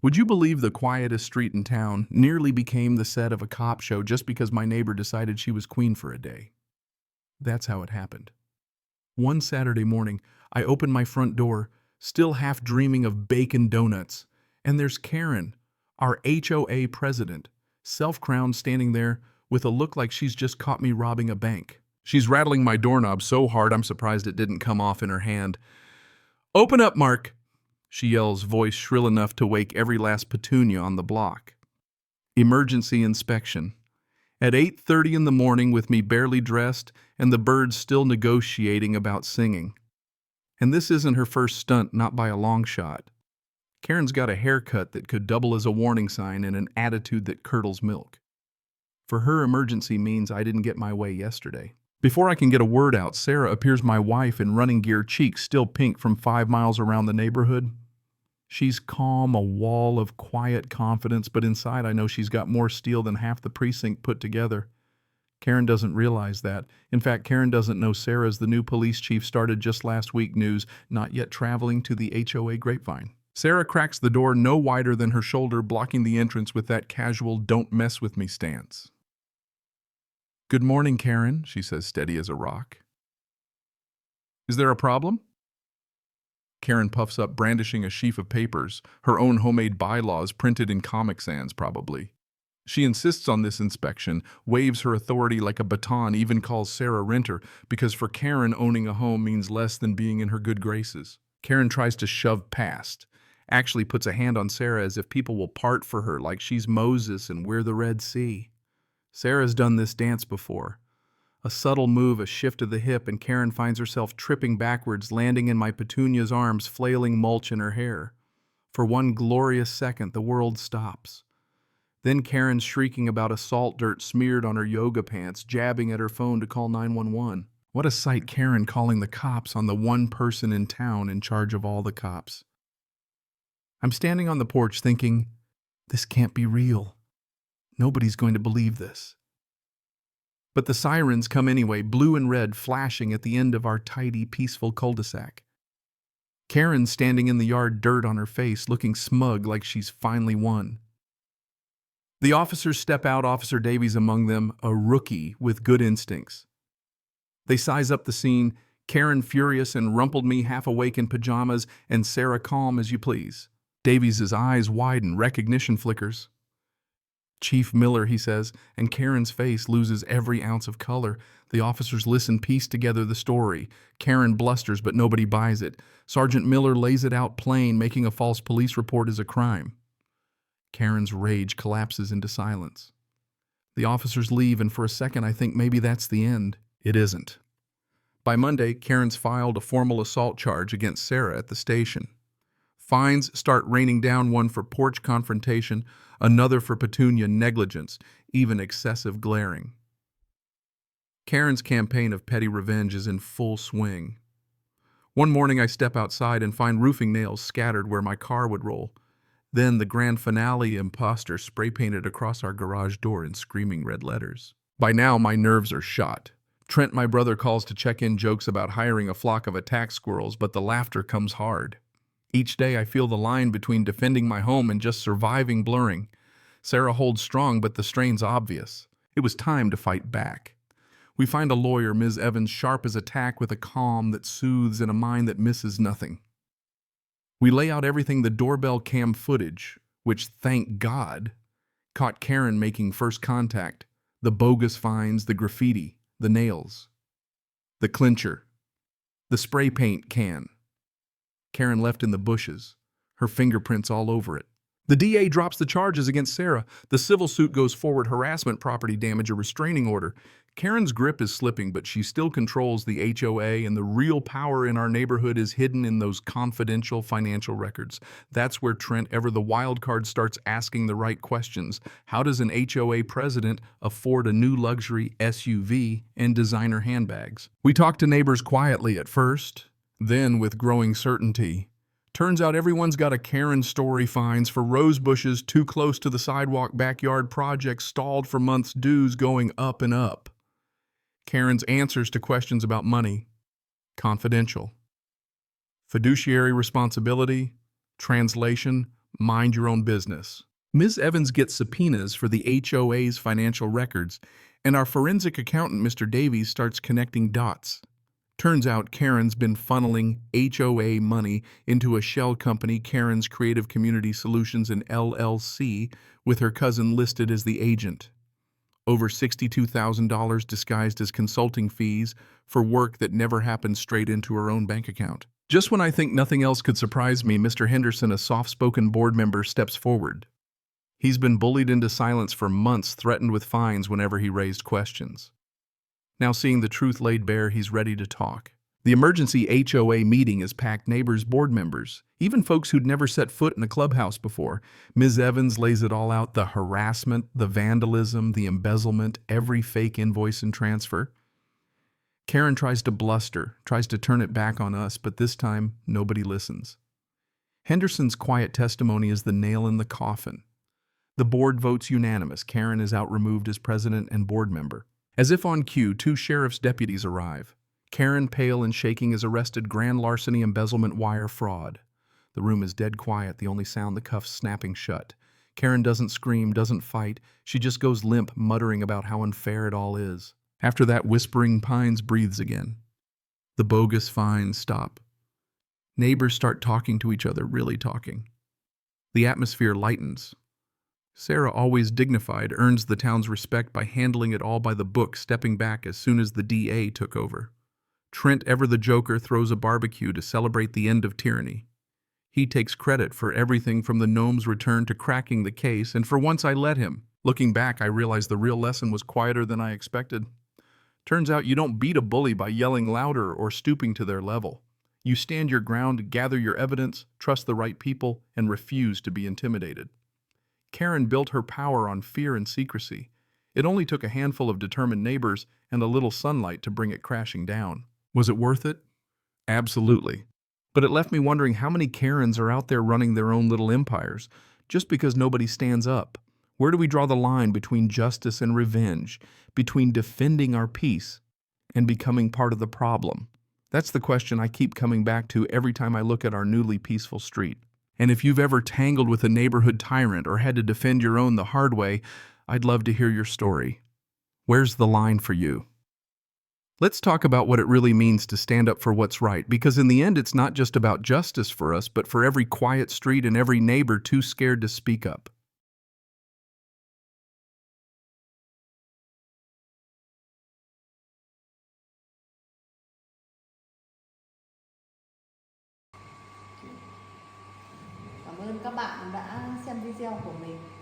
Would you believe the quietest street in town nearly became the set of a cop show just because my neighbor decided she was queen for a day? That's how it happened. One Saturday morning, I opened my front door, still half dreaming of bacon donuts, and there's Karen, our HOA president, self-crowned, standing there with a look like she's just caught me robbing a bank. She's rattling my doorknob so hard I'm surprised it didn't come off in her hand. "Open up, Mark," she yells, voice shrill enough to wake every last petunia on the block. Emergency inspection. At 8:30 in the morning, with me barely dressed and the birds still negotiating about singing. And this isn't her first stunt, not by a long shot. Karen's got a haircut that could double as a warning sign and an attitude that curdles milk. For her, emergency means I didn't get my way yesterday. Before I can get a word out, Sarah appears, my wife, in running gear, cheeks still pink from 5 miles around the neighborhood. She's calm, a wall of quiet confidence, but inside I know she's got more steel than half the precinct put together. Karen doesn't realize that. In fact, Karen doesn't know Sarah's the new police chief, started just last week, news not yet traveling to the HOA grapevine. Sarah cracks the door no wider than her shoulder, blocking the entrance with that casual "don't mess with me" stance. "Good morning, Karen," she says, steady as a rock. "Is there a problem?" Karen puffs up, brandishing a sheaf of papers, her own homemade bylaws printed in Comic Sans, probably. She insists on this inspection, waves her authority like a baton, even calls Sarah renter, because for Karen, owning a home means less than being in her good graces. Karen tries to shove past, actually puts a hand on Sarah as if people will part for her, like she's Moses and we're the Red Sea. Sarah's done this dance before. A subtle move, a shift of the hip, and Karen finds herself tripping backwards, landing in my Petunia's arms, flailing mulch in her hair. For one glorious second, the world stops. Then Karen's shrieking about a salt dirt smeared on her yoga pants, jabbing at her phone to call 911. What a sight, Karen calling the cops on the one person in town in charge of all the cops. I'm standing on the porch thinking, this can't be real. Nobody's going to believe this. But the sirens come anyway, blue and red flashing at the end of our tidy, peaceful cul-de-sac. Karen's standing in the yard, dirt on her face, looking smug like she's finally won. The officers step out, Officer Davies among them, a rookie with good instincts. They size up the scene, Karen furious and rumpled me half awake in pajamas, and Sarah calm as you please. Davies' eyes widen, recognition flickers. "Chief Miller," he says, and Karen's face loses every ounce of color. The officers listen, piece together the story. Karen blusters, but nobody buys it. Sergeant Miller lays it out plain, making a false police report is a crime. Karen's rage collapses into silence. The officers leave, and for a second I think maybe that's the end. It isn't. By Monday, Karen's filed a formal assault charge against Sarah at the station. Fines start raining down, one for porch confrontation, another for Petunia negligence, even excessive glaring. Karen's campaign of petty revenge is in full swing. One morning I step outside and find roofing nails scattered where my car would roll. Then the grand finale, imposter, spray-painted across our garage door in screaming red letters. By now my nerves are shot. Trent, my brother, calls to check in, jokes about hiring a flock of attack squirrels, but the laughter comes hard. Each day I feel the line between defending my home and just surviving blurring. Sarah holds strong, but the strain's obvious. It was time to fight back. We find a lawyer, Ms. Evans, sharp as a tack, with a calm that soothes and a mind that misses nothing. We lay out everything, the doorbell cam footage, which, thank God, caught Karen making first contact, the bogus fines, the graffiti, the nails, the clincher, the spray paint can. Karen left in the bushes, her fingerprints all over it. The DA drops the charges against Sarah. The civil suit goes forward, harassment, property damage, a restraining order. Karen's grip is slipping, but she still controls the HOA, and the real power in our neighborhood is hidden in those confidential financial records. That's where Trent, ever the wild card, starts asking the right questions. How does an HOA president afford a new luxury SUV and designer handbags? We talk to neighbors quietly at first, then with growing certainty. Turns out everyone's got a Karen story. Fines for rose bushes too close to the sidewalk, backyard projects stalled for months, dues going up and up. Karen's answers to questions about money, confidential. Fiduciary responsibility, translation, Mind your own business. Ms. Evans gets subpoenas for the HOA's financial records, and our forensic accountant, Mr. Davies, starts connecting dots. Turns out Karen's been funneling HOA money into a shell company, Karen's Creative Community Solutions and LLC, with her cousin listed as the agent. Over $62,000 disguised as consulting fees for work that never happened straight into her own bank account. Just when I think nothing else could surprise me, Mr. Henderson, a soft-spoken board member, steps forward. He's been bullied into silence for months, threatened with fines whenever he raised questions. Now seeing the truth laid bare, he's ready to talk. The emergency HOA meeting is packed, neighbors, board members, even folks who'd never set foot in a clubhouse before. Ms. Evans lays it all out: the harassment, the vandalism, the embezzlement, every fake invoice and transfer. Karen tries to bluster, tries to turn it back on us, but this time nobody listens. Henderson's quiet testimony is the nail in the coffin. The board votes unanimous. Karen is out removed as president and board member. As if on cue, 2 sheriff's deputies arrive. Karen, pale and shaking, is arrested. Grand larceny, embezzlement, wire fraud. The room is dead quiet, the only sound the cuffs snapping shut. Karen doesn't scream, doesn't fight. She just goes limp, muttering about how unfair it all is. After that, Whispering Pines breathes again. The bogus fines stop. Neighbors start talking to each other, really talking. The atmosphere lightens. Sarah, always dignified, earns the town's respect by handling it all by the book, stepping back as soon as the DA took over. Trent, ever the joker, throws a barbecue to celebrate the end of tyranny. He takes credit for everything from the gnome's return to cracking the case, and for once I let him. Looking back, I realized the real lesson was quieter than I expected. Turns out you don't beat a bully by yelling louder or stooping to their level. You stand your ground, gather your evidence, trust the right people, and refuse to be intimidated. Karen built her power on fear and secrecy. It only took a handful of determined neighbors and a little sunlight to bring it crashing down. Was it worth it? Absolutely. But it left me wondering how many Karens are out there running their own little empires just because nobody stands up. Where do we draw the line between justice and revenge, between defending our peace and becoming part of the problem? That's the question I keep coming back to every time I look at our newly peaceful street. And if you've ever tangled with a neighborhood tyrant or had to defend your own the hard way, I'd love to hear your story. Where's the line for you? Let's talk about what it really means to stand up for what's right, because in the end it's not just about justice for us, but for every quiet street and every neighbor too scared to speak up. Cảm ơn các bạn đã xem video của mình.